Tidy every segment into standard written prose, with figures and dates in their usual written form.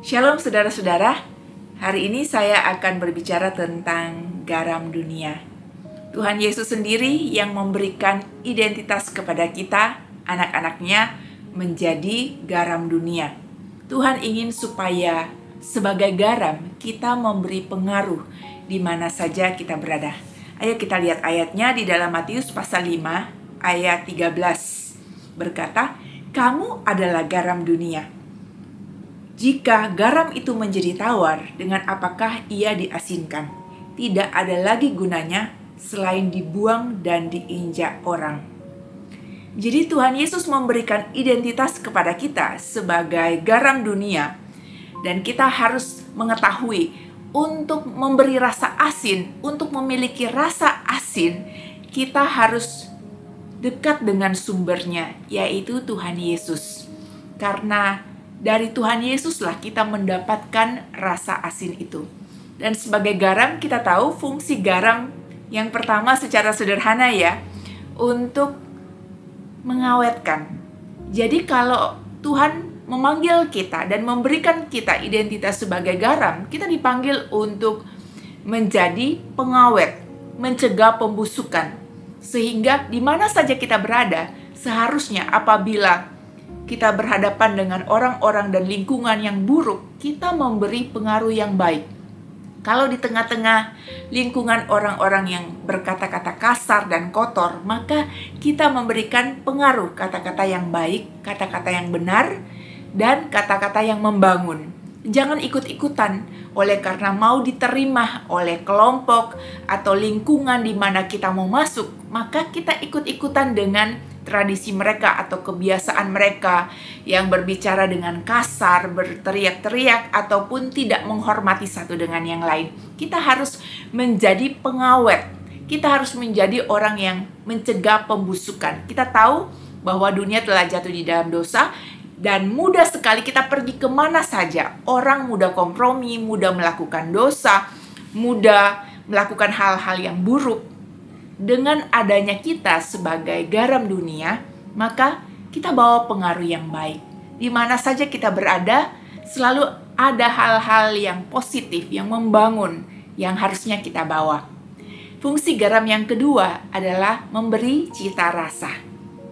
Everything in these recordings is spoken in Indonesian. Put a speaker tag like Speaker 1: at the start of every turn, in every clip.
Speaker 1: Shalom saudara-saudara, hari ini saya akan berbicara tentang garam dunia. Tuhan Yesus sendiri yang memberikan identitas kepada kita, anak-anaknya, menjadi garam dunia. Tuhan ingin supaya sebagai garam kita memberi pengaruh di mana saja kita berada. Ayo kita lihat ayatnya di dalam Matius pasal 5 ayat 13. Berkata, "Kamu adalah garam dunia. Jika garam itu menjadi tawar, dengan apakah ia diasinkan? Tidak ada lagi gunanya selain dibuang dan diinjak orang." Jadi Tuhan Yesus memberikan identitas kepada kita sebagai garam dunia. Dan kita harus mengetahui untuk memberi rasa asin, untuk memiliki rasa asin, kita harus dekat dengan sumbernya, yaitu Tuhan Yesus. Karena dari Tuhan Yesuslah kita mendapatkan rasa asin itu. Dan sebagai garam kita tahu fungsi garam yang pertama secara sederhana ya, untuk mengawetkan. Jadi kalau Tuhan memanggil kita dan memberikan kita identitas sebagai garam, kita dipanggil untuk menjadi pengawet, mencegah pembusukan. Sehingga di mana saja kita berada, seharusnya apabila kita berhadapan dengan orang-orang dan lingkungan yang buruk, kita memberi pengaruh yang baik. Kalau di tengah-tengah lingkungan orang-orang yang berkata-kata kasar dan kotor, maka kita memberikan pengaruh kata-kata yang baik, kata-kata yang benar, dan kata-kata yang membangun. Jangan ikut-ikutan oleh karena mau diterima oleh kelompok atau lingkungan di mana kita mau masuk, maka kita ikut-ikutan dengan tradisi mereka atau kebiasaan mereka yang berbicara dengan kasar, berteriak-teriak, ataupun tidak menghormati satu dengan yang lain. Kita harus menjadi pengawet. Kita harus menjadi orang yang mencegah pembusukan. Kita tahu bahwa dunia telah jatuh di dalam dosa, dan mudah sekali kita pergi kemana saja. Orang mudah kompromi, mudah melakukan dosa, mudah melakukan hal-hal yang buruk. Dengan adanya kita sebagai garam dunia, maka kita bawa pengaruh yang baik. Di mana saja kita berada, selalu ada hal-hal yang positif, yang membangun, yang harusnya kita bawa. Fungsi garam yang kedua adalah memberi cita rasa.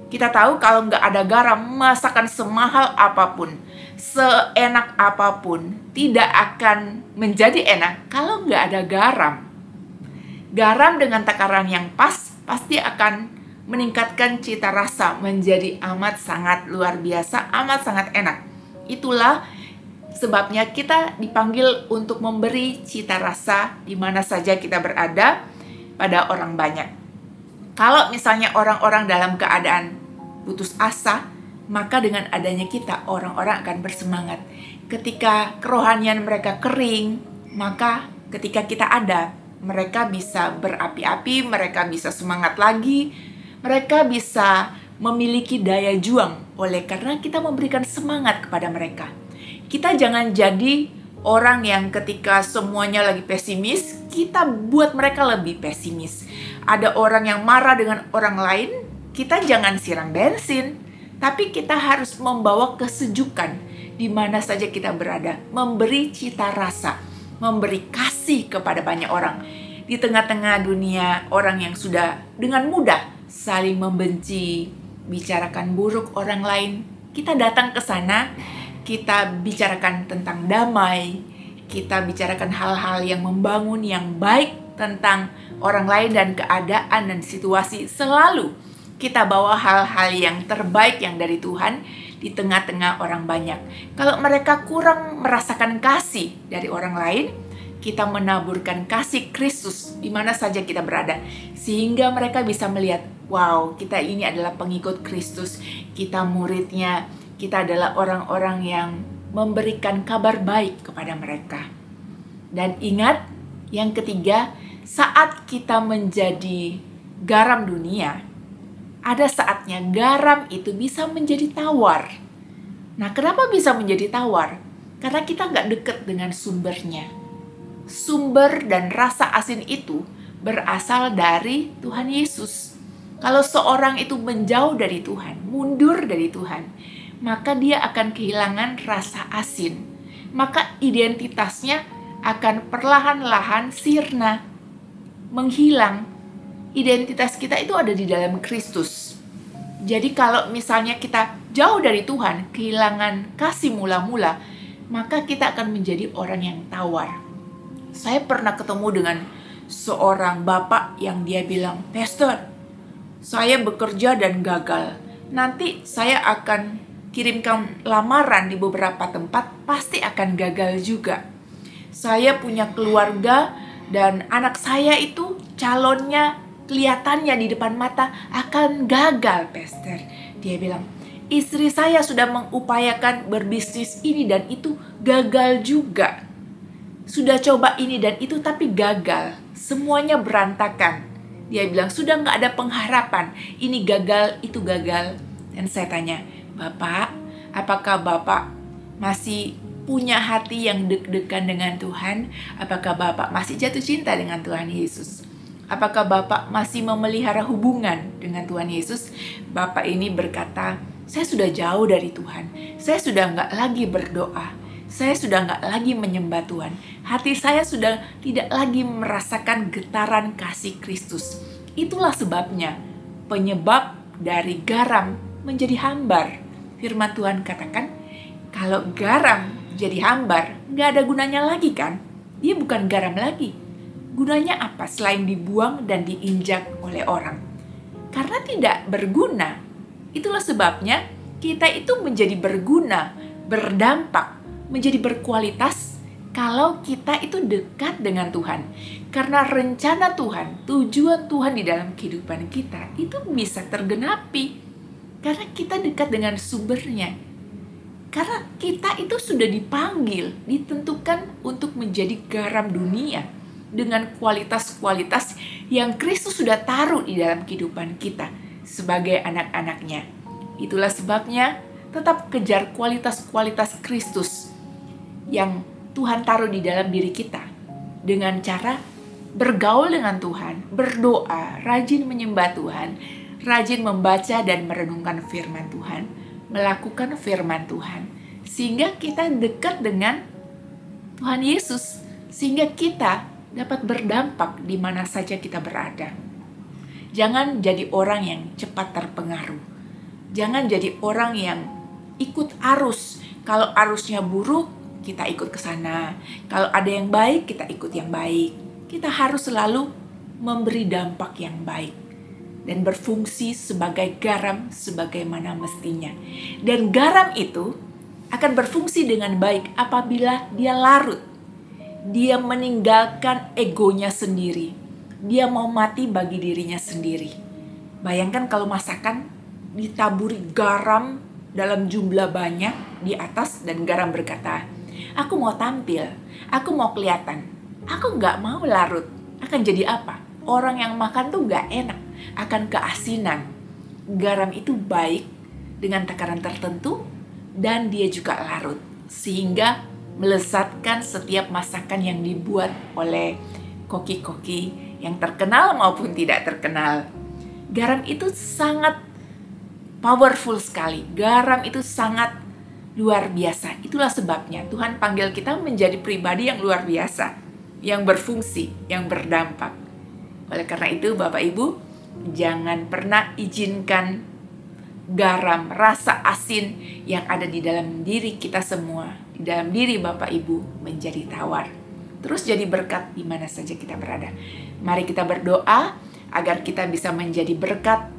Speaker 1: Kita tahu kalau nggak ada garam, masakan semahal apapun, seenak apapun, tidak akan menjadi enak kalau nggak ada garam. Garam dengan takaran yang pas pasti akan meningkatkan cita rasa menjadi amat sangat luar biasa, amat sangat enak. Itulah sebabnya kita dipanggil untuk memberi cita rasa di mana saja kita berada pada orang banyak. Kalau misalnya orang-orang dalam keadaan putus asa, maka dengan adanya kita, orang-orang akan bersemangat. Ketika kerohanian mereka kering, maka ketika kita ada, mereka bisa berapi-api, mereka bisa semangat lagi, mereka bisa memiliki daya juang oleh karena kita memberikan semangat kepada mereka. Kita jangan jadi orang yang ketika semuanya lagi pesimis, kita buat mereka lebih pesimis. Ada orang yang marah dengan orang lain, kita jangan siram bensin, tapi kita harus membawa kesejukan di mana saja kita berada, memberi cita rasa, memberi kasih kepada banyak orang. Di tengah-tengah dunia orang yang sudah dengan mudah saling membenci, bicarakan buruk orang lain, kita datang ke sana, kita bicarakan tentang damai, kita bicarakan hal-hal yang membangun, yang baik tentang orang lain dan keadaan dan situasi. Selalu kita bawa hal-hal yang terbaik yang dari Tuhan di tengah-tengah orang banyak. Kalau mereka kurang merasakan kasih dari orang lain, kita menaburkan kasih Kristus di mana saja kita berada. Sehingga mereka bisa melihat, wow, kita ini adalah pengikut Kristus, kita muridnya, kita adalah orang-orang yang memberikan kabar baik kepada mereka. Dan ingat, yang ketiga, saat kita menjadi garam dunia, ada saatnya garam itu bisa menjadi tawar. Nah, kenapa bisa menjadi tawar? Karena kita nggak dekat dengan sumbernya. Sumber dan rasa asin itu berasal dari Tuhan Yesus. Kalau seorang itu menjauh dari Tuhan, mundur dari Tuhan, maka dia akan kehilangan rasa asin. maka identitasnya akan perlahan-lahan sirna, menghilang. Identitas kita itu ada di dalam Kristus. Jadi kalau misalnya kita jauh dari Tuhan, kehilangan kasih mula-mula, maka kita akan menjadi orang yang tawar. Saya pernah ketemu dengan seorang bapak yang dia bilang, "Pastor, saya bekerja dan gagal. Nanti saya akan kirimkan lamaran di beberapa tempat, pasti akan gagal juga. Saya punya keluarga dan anak saya itu calonnya kelihatannya di depan mata akan gagal, Pastor." Dia bilang, "Istri saya sudah mengupayakan berbisnis ini dan itu gagal juga. Sudah coba ini dan itu tapi gagal. Semuanya berantakan." Dia bilang, "Sudah nggak ada pengharapan. Ini gagal, itu gagal." Dan saya tanya, "Bapak, apakah Bapak masih punya hati yang deg-degan dengan Tuhan? Apakah Bapak masih jatuh cinta dengan Tuhan Yesus? Apakah Bapak masih memelihara hubungan dengan Tuhan Yesus?" Bapak ini berkata, "Saya sudah jauh dari Tuhan. Saya sudah nggak lagi berdoa. Saya sudah nggak lagi menyembah Tuhan. Hati saya sudah tidak lagi merasakan getaran kasih Kristus." Itulah sebabnya penyebab dari garam menjadi hambar. Firman Tuhan katakan, kalau garam jadi hambar, nggak ada gunanya lagi kan? Dia bukan garam lagi. Gunanya apa selain dibuang dan diinjak oleh orang? Karena tidak berguna. Itulah sebabnya kita itu menjadi berguna, berdampak, menjadi berkualitas kalau kita itu dekat dengan Tuhan. Karena rencana Tuhan, tujuan Tuhan di dalam kehidupan kita itu bisa tergenapi. Karena kita dekat dengan sumbernya. Karena kita itu sudah dipanggil, ditentukan untuk menjadi garam dunia dengan kualitas-kualitas yang Kristus sudah taruh di dalam kehidupan kita sebagai anak-anaknya. Itulah sebabnya tetap kejar kualitas-kualitas Kristus yang Tuhan taruh di dalam diri kita dengan cara bergaul dengan Tuhan, berdoa, rajin menyembah Tuhan, rajin membaca dan merenungkan firman Tuhan, melakukan firman Tuhan, sehingga kita dekat dengan Tuhan Yesus, sehingga kita dapat berdampak di mana saja kita berada. Jangan jadi orang yang cepat terpengaruh. Jangan jadi orang yang ikut arus. Kalau arusnya buruk, kita ikut ke sana. Kalau ada yang baik, kita ikut yang baik. Kita harus selalu memberi dampak yang baik dan berfungsi sebagai garam sebagaimana mestinya. Dan garam itu akan berfungsi dengan baik apabila dia larut. Dia meninggalkan egonya sendiri. Dia mau mati bagi dirinya sendiri. Bayangkan kalau masakan ditaburi garam dalam jumlah banyak di atas dan garam berkata, "Aku mau tampil, aku mau kelihatan, aku nggak mau larut." Akan jadi apa? Orang yang makan tuh nggak enak, akan keasinan. Garam itu baik dengan takaran tertentu dan dia juga larut. Sehingga melesatkan setiap masakan yang dibuat oleh koki-koki yang terkenal maupun tidak terkenal. Garam itu sangat powerful sekali. Garam itu sangat luar biasa. Itulah sebabnya Tuhan panggil kita menjadi pribadi yang luar biasa, yang berfungsi, yang berdampak. Oleh karena itu, Bapak Ibu, jangan pernah izinkan garam, rasa asin yang ada di dalam diri kita semua, di dalam diri Bapak Ibu menjadi tawar. Terus jadi berkat di mana saja kita berada. Mari kita berdoa agar kita bisa menjadi berkat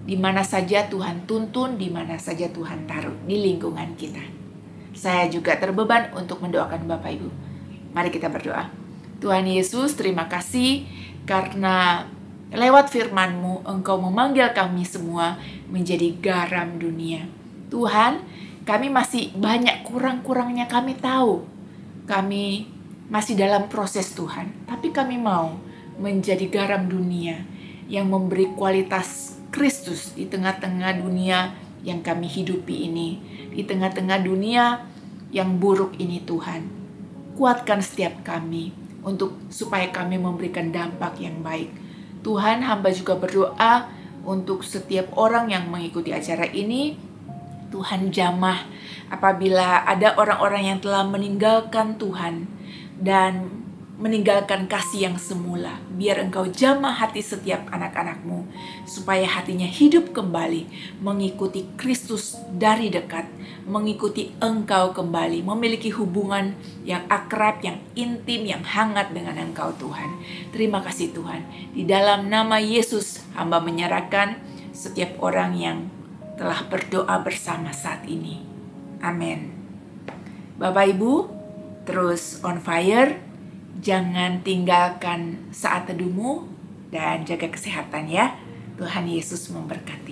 Speaker 1: di mana saja Tuhan tuntun, di mana saja Tuhan taruh di lingkungan kita. Saya juga terbeban untuk mendoakan Bapak Ibu. Mari kita berdoa. Tuhan Yesus, terima kasih karena lewat firman-Mu, Engkau memanggil kami semua menjadi garam dunia. Tuhan, kami masih banyak kurang-kurangnya, kami tahu. Kami masih dalam proses Tuhan. Tapi kami mau menjadi garam dunia yang memberi kualitas Kristus di tengah-tengah dunia yang kami hidupi ini. Di tengah-tengah dunia yang buruk ini Tuhan. Kuatkan setiap kami supaya kami memberikan dampak yang baik. Tuhan, hamba juga berdoa untuk setiap orang yang mengikuti acara ini. Tuhan jamah apabila ada orang-orang yang telah meninggalkan Tuhan dan meninggalkan kasih yang semula. Biar Engkau jamah hati setiap anak-anak-Mu, supaya hatinya hidup kembali, mengikuti Kristus dari dekat, mengikuti Engkau kembali, memiliki hubungan yang akrab, yang intim, yang hangat dengan Engkau Tuhan. Terima kasih Tuhan. Di dalam nama Yesus, hamba menyerahkan setiap orang yang telah berdoa bersama saat ini. Amin. Bapak Ibu, terus on fire. Jangan tinggalkan saat teduhmu dan jaga kesehatan ya. Tuhan Yesus memberkati.